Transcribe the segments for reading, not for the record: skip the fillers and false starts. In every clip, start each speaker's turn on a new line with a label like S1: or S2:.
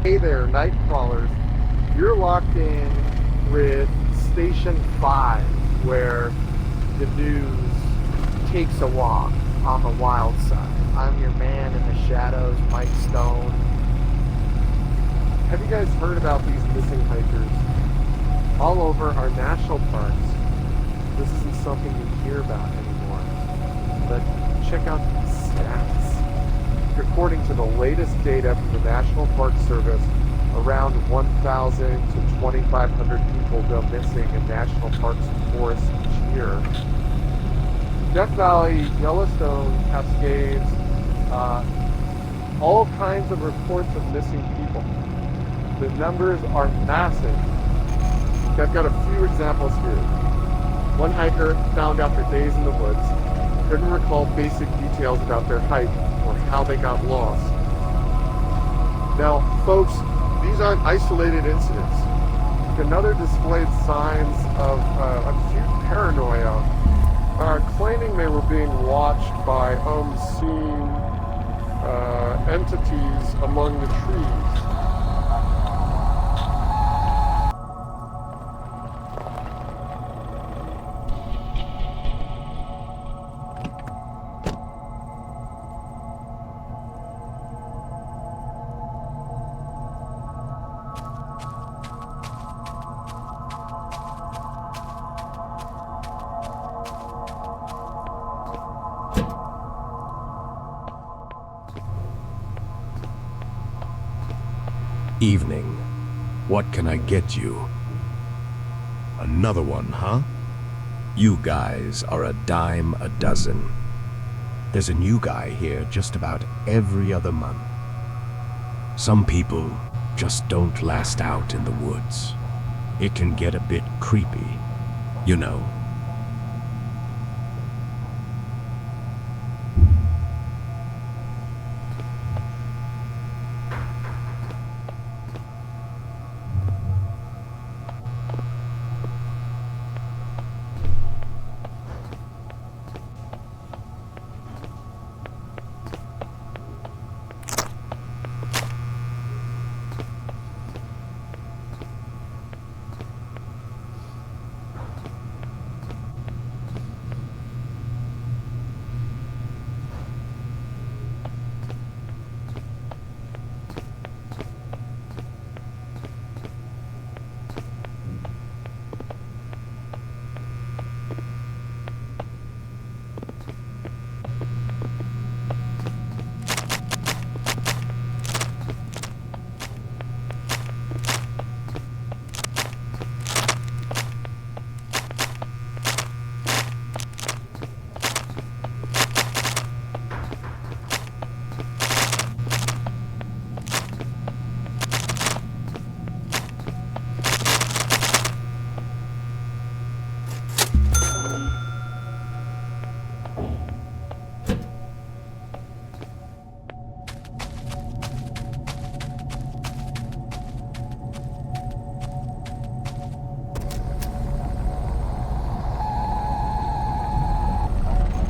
S1: Hey there, night crawlers. You're locked in with Station 5, where the news takes a walk on the wild side. I'm your man in the shadows, Mike Stone. Have you guys heard about these missing hikers all over our national parks? This isn't something you hear about anymore. But check out these stats. According to the latest data from the National Park Service, around 1,000 to 2,500 people go missing in national parks and forests each year. Death Valley, Yellowstone, Cascades, all kinds of reports of missing people. The numbers are massive. I've got a few examples here. One hiker found after days in the woods couldn't recall basic details about their hike or how they got lost. Now, folks, these aren't isolated incidents. Another displayed signs of acute paranoia, claiming they were being watched by unseen entities among the trees.
S2: Evening. What can I get you?
S3: Another one, huh?
S2: You guys are a dime a dozen. There's a new guy here just about every other month. Some people just don't last out in the woods. It can get a bit creepy, you know.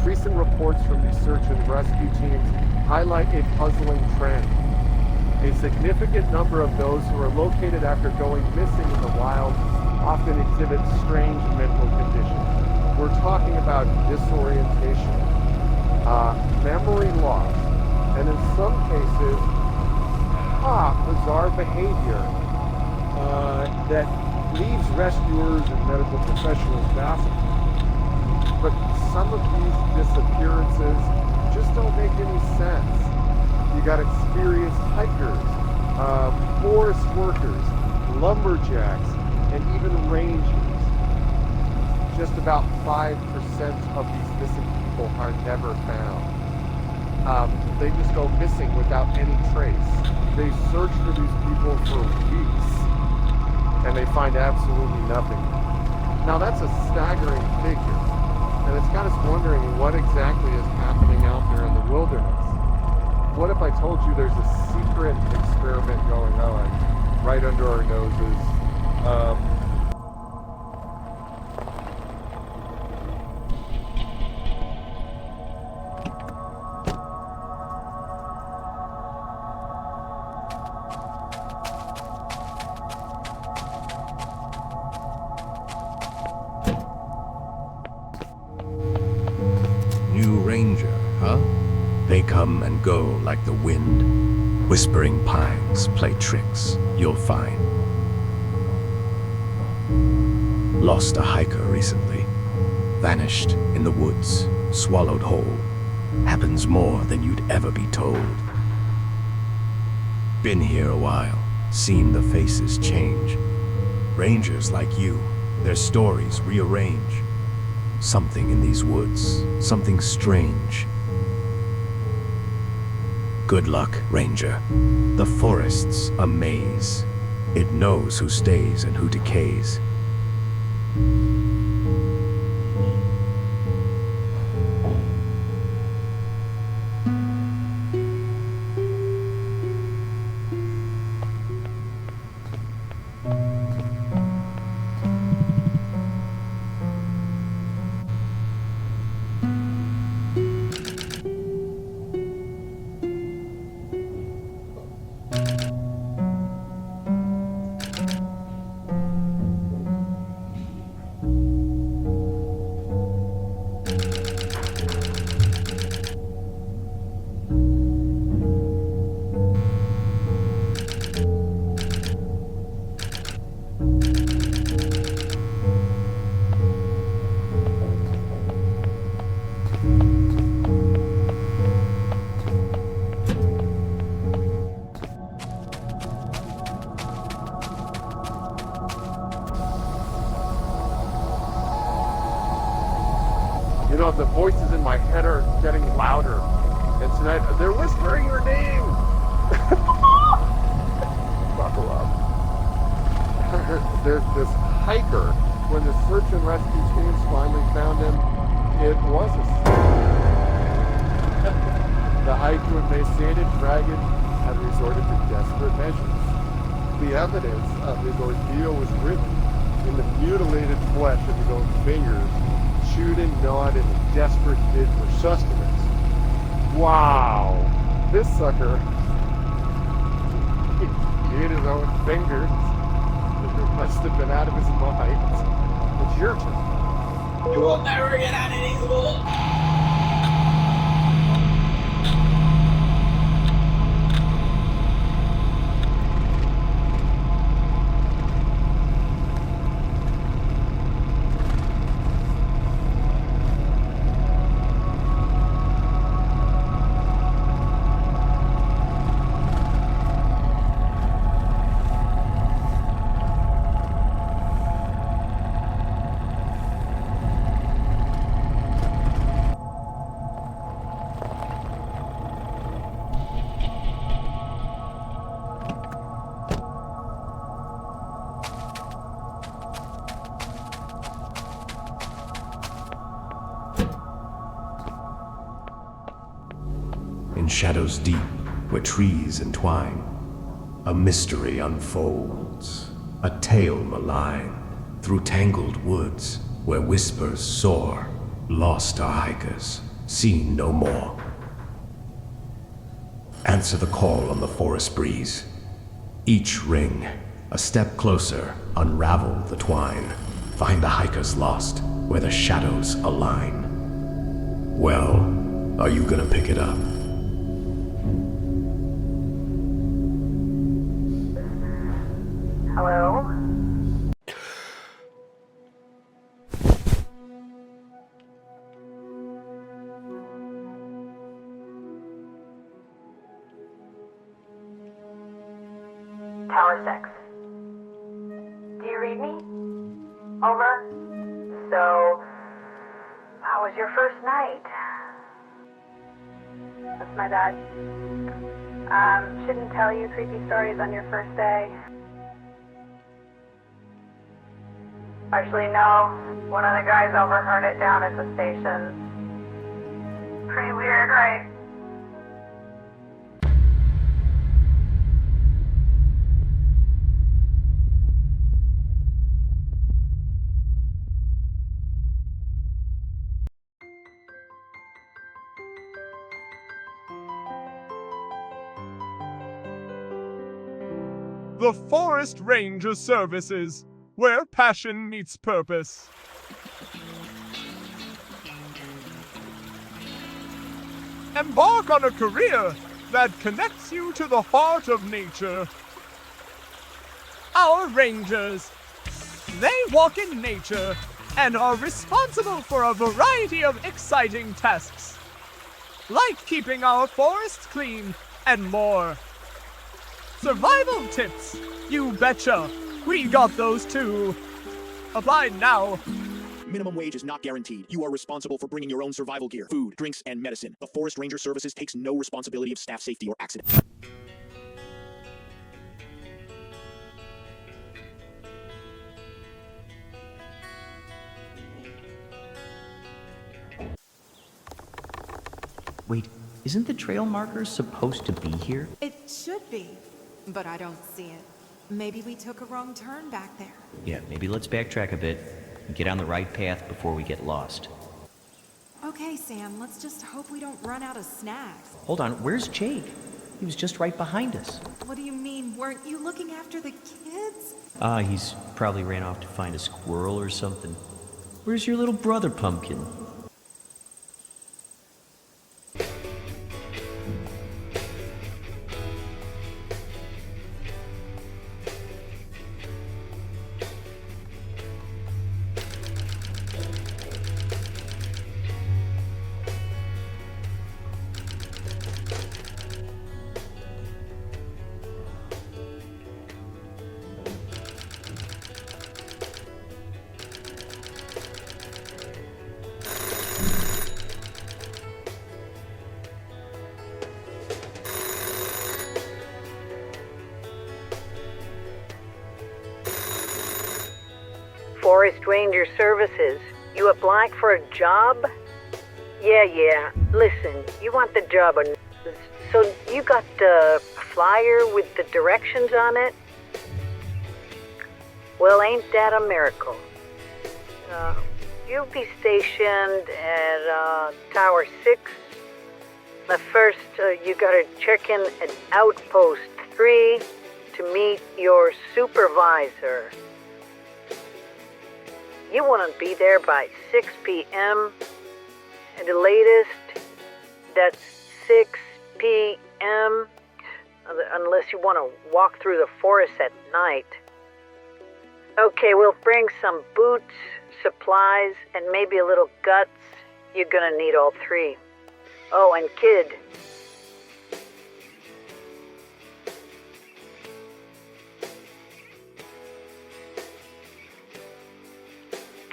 S1: Recent reports from these search and rescue teams highlight a puzzling trend. A significant number of those who are located after going missing in the wild often exhibit strange mental conditions. We're talking about disorientation, memory loss, and in some cases, bizarre behavior that leaves rescuers and medical professionals baffled. But some of these disappearances just don't make any sense. You got experienced hikers, forest workers, lumberjacks, and even rangers. Just about 5% of these missing people are never found. They just go missing without any trace. They search for these people for weeks, and they find absolutely nothing. Now that's a staggering figure. And it's got us wondering what exactly is happening out there in the wilderness. What if I told you there's a secret experiment going on right under our noses?
S2: New ranger, huh? They come and go like the wind. Whispering pines play tricks, you'll find. Lost a hiker recently. Vanished in the woods, swallowed whole. Happens more than you'd ever be told. Been here a while, seen the faces change. Rangers like you, their stories rearrange. Something in these woods, something strange. Good luck, Ranger. The forest's a maze. It knows who stays and who decays.
S1: know, the voices in my head are getting louder. And tonight, they're whispering your name. Buckle up. There's this hiker. When the search and rescue teams finally found him, it was a The haiku emaciated dragon had resorted to desperate measures. The evidence of his ordeal was written in the mutilated flesh of his own fingers, chewed and gnawed in a desperate bid for sustenance. Wow! This sucker, he ate his own fingers. It must have been out of his mind. It's your turn.
S4: You will never get out of these woods.
S2: In shadows deep, where trees entwine, a mystery unfolds, a tale malign. Through tangled woods, where whispers soar, lost are hikers, seen no more. Answer the call on the forest breeze. Each ring, a step closer, unravel the twine. Find the hikers lost, where the shadows align. Well, are you gonna pick it up?
S5: Hello? Tower 6. Do you read me? Over. So, how was your first night? That's my dad. Shouldn't tell you creepy stories on your first day. Actually, no. One of the guys overheard it down at the station. Pretty weird, right?
S6: The Forest Ranger Services, where passion meets purpose. Embark on a career that connects you to the heart of nature. Our Rangers, they walk in nature and are responsible for a variety of exciting tasks, like keeping our forests clean and more. Survival tips, you betcha. We got those too. Apply now.
S7: Minimum wage is not guaranteed. You are responsible for bringing your own survival gear, food, drinks, and medicine. The Forest Ranger Services takes no responsibility of staff safety or accident.
S8: Wait, isn't the trail marker supposed to be here?
S9: It should be, but I don't see it. Maybe we took a wrong turn back there.
S8: Yeah, maybe let's backtrack a bit and get on the right path before we get lost.
S9: Okay, Sam, let's just hope we don't run out of snacks.
S8: Hold on, where's Jake? He was just right behind us.
S9: What do you mean? Weren't you looking after the kids?
S8: He's probably ran off to find a squirrel or something. Where's your little brother, Pumpkin?
S10: Forest Ranger Services. You applied for a job? Yeah. Listen, you want the job, so you got the flyer with the directions on it? Well, ain't that a miracle? You'll be stationed at Tower 6. But first, you gotta check in at Outpost 3 to meet your supervisor. You want to be there by 6 p.m. At the latest, that's 6 p.m. Unless you want to walk through the forest at night. Okay, we'll bring some boots, supplies, and maybe a little guts. You're gonna need all three. Oh, and kid.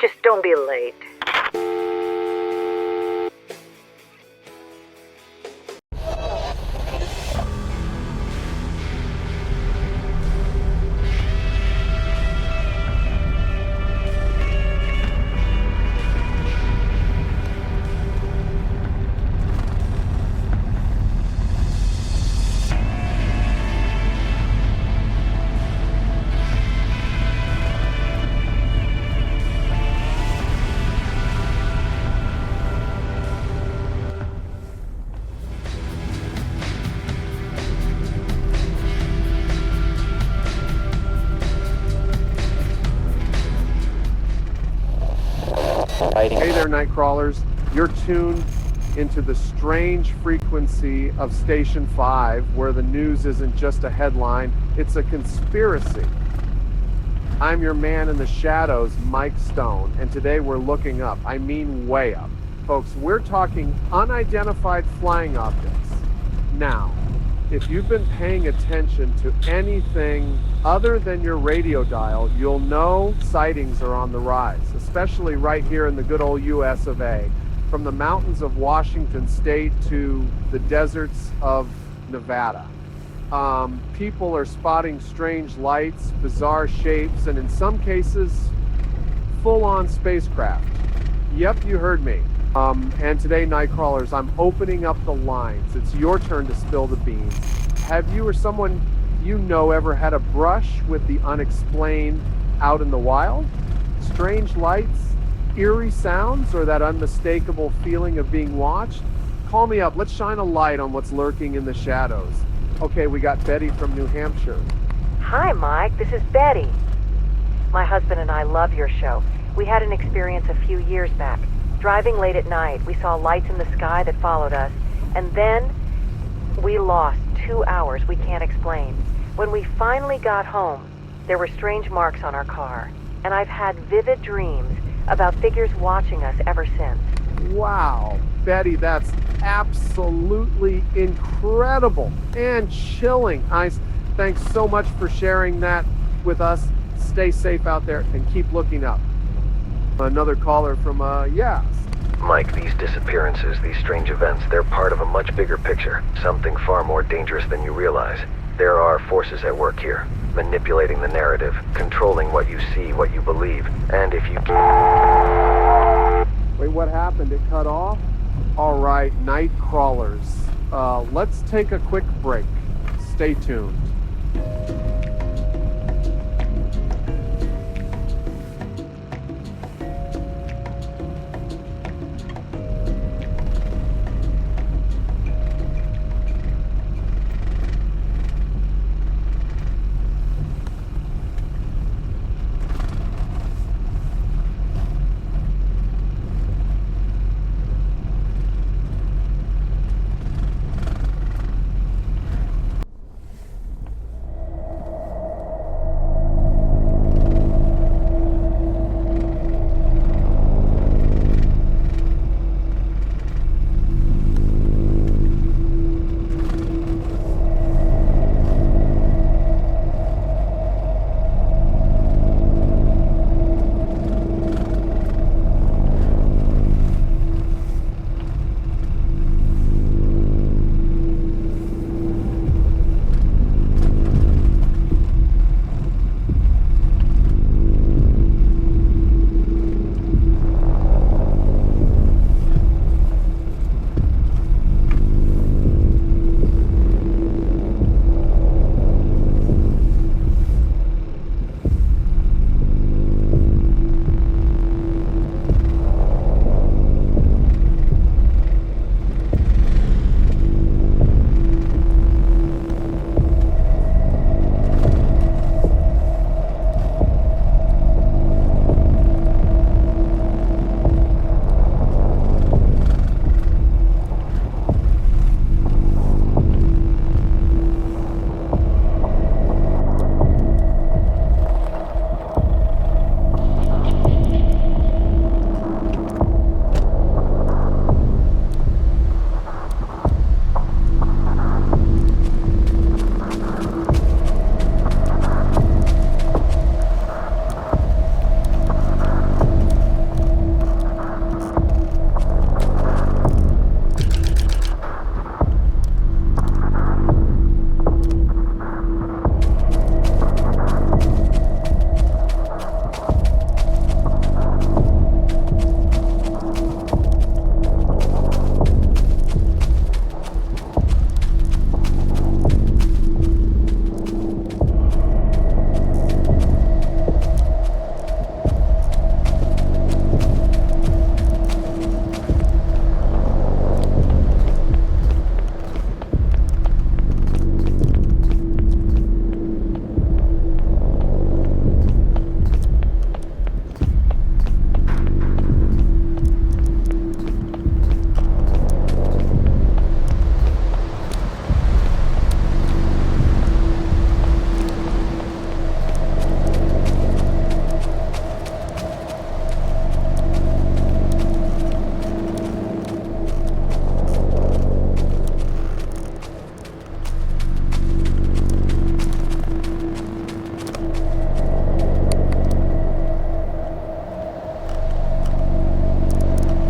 S10: Just don't be late.
S1: Hey there, Nightcrawlers. You're tuned into the strange frequency of Station 5, where the news isn't just a headline, it's a conspiracy. I'm your man in the shadows, Mike Stone, and today we're looking up. I mean way up. Folks, we're talking unidentified flying objects. Now, if you've been paying attention to anything other than your radio dial, you'll know sightings are on the rise, especially right here in the good old US of A. From the mountains of Washington State to the deserts of Nevada. People are spotting strange lights, bizarre shapes, and in some cases, full-on spacecraft. Yep, you heard me. And today, Nightcrawlers, I'm opening up the lines. It's your turn to spill the beans. Have you or someone you know ever had a brush with the unexplained out in the wild? Strange lights, eerie sounds, or that unmistakable feeling of being watched? Call me up. Let's shine a light on what's lurking in the shadows. Okay, we got Betty from New Hampshire.
S10: Hi, Mike. This is Betty. My husband and I love your show. We had an experience a few years back. Driving late at night, we saw lights in the sky that followed us, and then we lost 2 hours we can't explain. When we finally got home, there were strange marks on our car, and I've had vivid dreams about figures watching us ever since.
S1: Wow, Betty, that's absolutely incredible and chilling. Thanks so much for sharing that with us. Stay safe out there and keep looking up. Another caller from, yes.
S11: Mike, these disappearances, these strange events, they're part of a much bigger picture. Something far more dangerous than you realize. There are forces at work here, manipulating the narrative, controlling what you see, what you believe, and if you...
S1: Wait, what happened? It cut off? All right, Nightcrawlers, let's take a quick break. Stay tuned.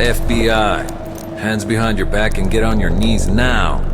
S12: FBI, hands behind your back and get on your knees now.